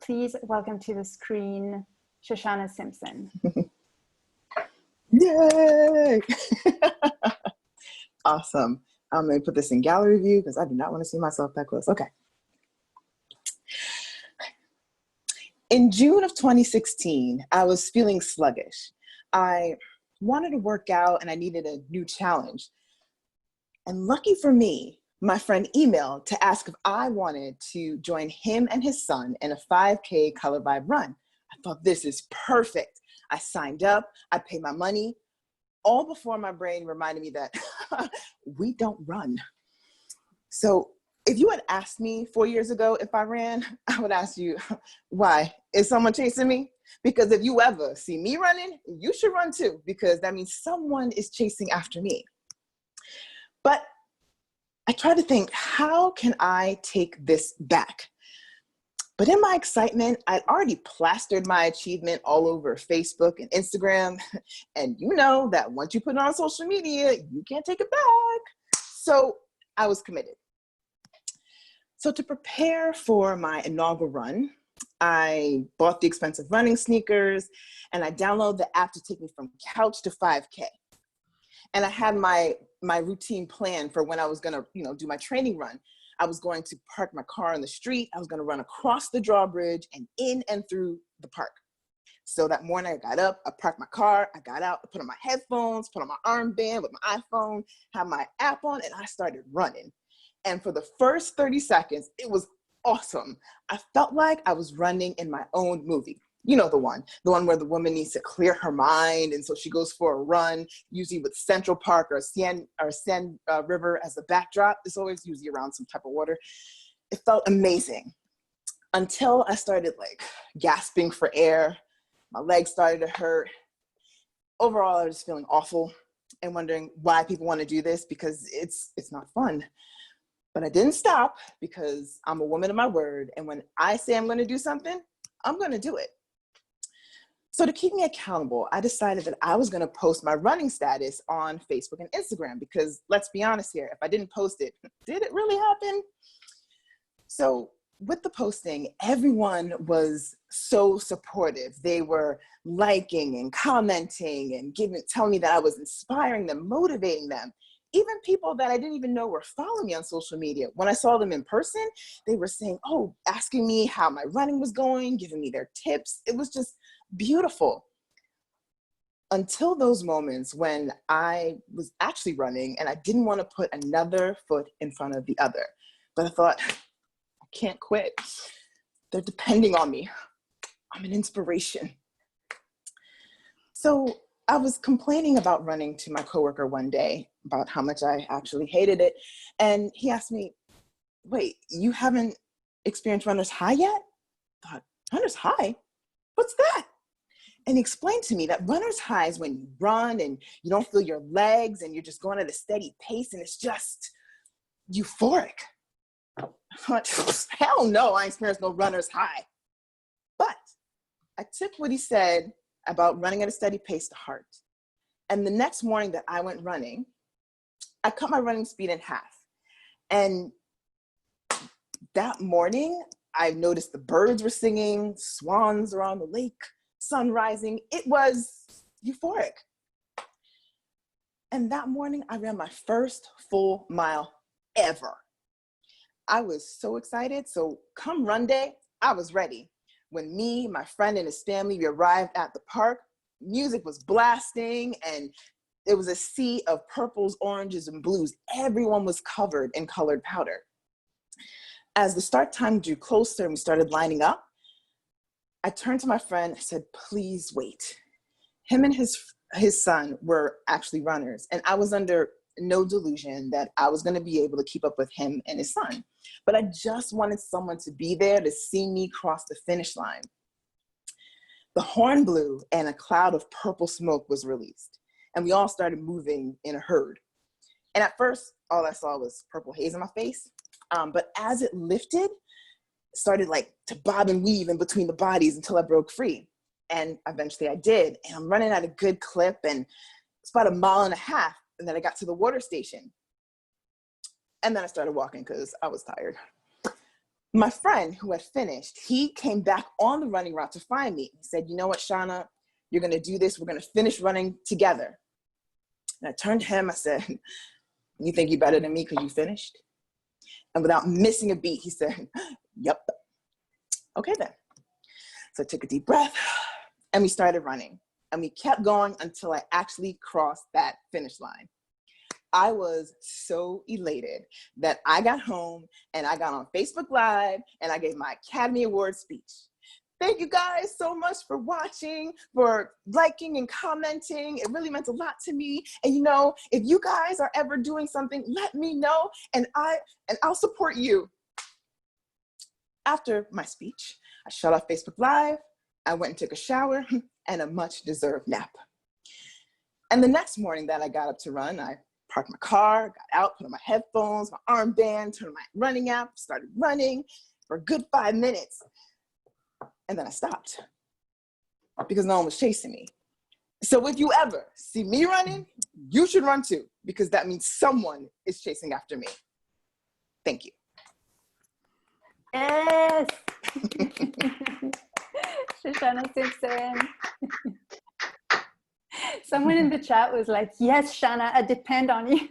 please welcome to the screen, ChaChanna Simpson. Yay! Awesome. I'm going to put this in gallery view because I do not want to see myself that close. Okay. In June of 2016, I was feeling sluggish. I wanted to work out and I needed a new challenge. And lucky for me, my friend emailed to ask if I wanted to join him and his son in a 5K Color Vibe run. I thought, this is perfect. I signed up, I paid my money, all before my brain reminded me that we don't run. So if you had asked me 4 years ago if I ran, I would ask you, why? Is someone chasing me? Because if you ever see me running, you should run too, because that means someone is chasing after me. But I tried to think, how can I take this back? But in my excitement, I'd already plastered my achievement all over Facebook and Instagram. And you know that once you put it on social media, you can't take it back. So I was committed. So to prepare for my inaugural run, I bought the expensive running sneakers and I downloaded the app to take me from couch to 5K. And I had my routine plan for when I was gonna, do my training run. I was going to park my car on the street. I was going to run across the drawbridge and in and through the park. So that morning I got up, I parked my car, I got out, I put on my headphones, put on my armband with my iPhone, had my app on, and I started running. And for the first 30 seconds, it was awesome. I felt like I was running in my own movie. You know the one where the woman needs to clear her mind, and so she goes for a run, usually with Central Park or Seine River as the backdrop. It's always usually around some type of water. It felt amazing until I started gasping for air. My legs started to hurt. Overall, I was feeling awful and wondering why people want to do this, because it's not fun. But I didn't stop, because I'm a woman of my word, and when I say I'm going to do something, I'm going to do it. So to keep me accountable, I decided that I was going to post my running status on Facebook and Instagram, because let's be honest here, if I didn't post it, did it really happen? So with the posting, everyone was so supportive. They were liking and commenting and telling me that I was inspiring them, motivating them. Even people that I didn't even know were following me on social media. When I saw them in person, they were saying, asking me how my running was going, giving me their tips. It was just beautiful. Until those moments when I was actually running and I didn't want to put another foot in front of the other. But I thought, I can't quit. They're depending on me. I'm an inspiration. So I was complaining about running to my coworker one day about how much I actually hated it. And he asked me, wait, you haven't experienced runner's high yet? I thought, runner's high? What's that? And he explained to me that runner's high is when you run and you don't feel your legs and you're just going at a steady pace and it's just euphoric. I thought, hell no, I experienced no runner's high. But I took what he said about running at a steady pace to heart. And the next morning that I went running, I cut my running speed in half. And that morning, I noticed the birds were singing, swans were on the lake, sun rising. It was euphoric. And that morning, I ran my first full mile ever. I was so excited. So come run day, I was ready. When me, my friend, and his family, we arrived at the park, music was blasting, and it was a sea of purples, oranges, and blues. Everyone was covered in colored powder. As the start time drew closer and we started lining up, I turned to my friend, I said, please wait. Him and his son were actually runners, and I was under no delusion that I was gonna be able to keep up with him and his son. But I just wanted someone to be there to see me cross the finish line. The horn blew and a cloud of purple smoke was released, and we all started moving in a herd. And at first, all I saw was purple haze in my face. But as it lifted, it started to bob and weave in between the bodies until I broke free. And eventually I did. And I'm running at a good clip, and it's about 1.5 miles. And then I got to the water station. And then I started walking because I was tired. My friend who had finished, he came back on the running route to find me. He said, you know what, Shauna, you're gonna do this. We're gonna finish running together. And I turned to him, I said, you think you're better than me because you finished? And without missing a beat, he said, yep. Okay then. So I took a deep breath and we started running. And we kept going until I actually crossed that finish line. I was so elated that I got home and I got on Facebook Live and I gave my Academy Award speech. Thank you guys so much for watching, for liking and commenting. It really meant a lot to me. And you know, if you guys are ever doing something, let me know and I'll support you. After my speech, I shut off Facebook Live, I went and took a shower and a much deserved nap. And the next morning that I got up to run, I parked my car, got out, put on my headphones, my armband, turned on my running app, started running for a good 5 minutes. And then I stopped because no one was chasing me. So if you ever see me running, you should run too, because that means someone is chasing after me. Thank you. Yes. ChaChanna Simpson. Someone in the chat was like, yes, Shanna, I depend on you.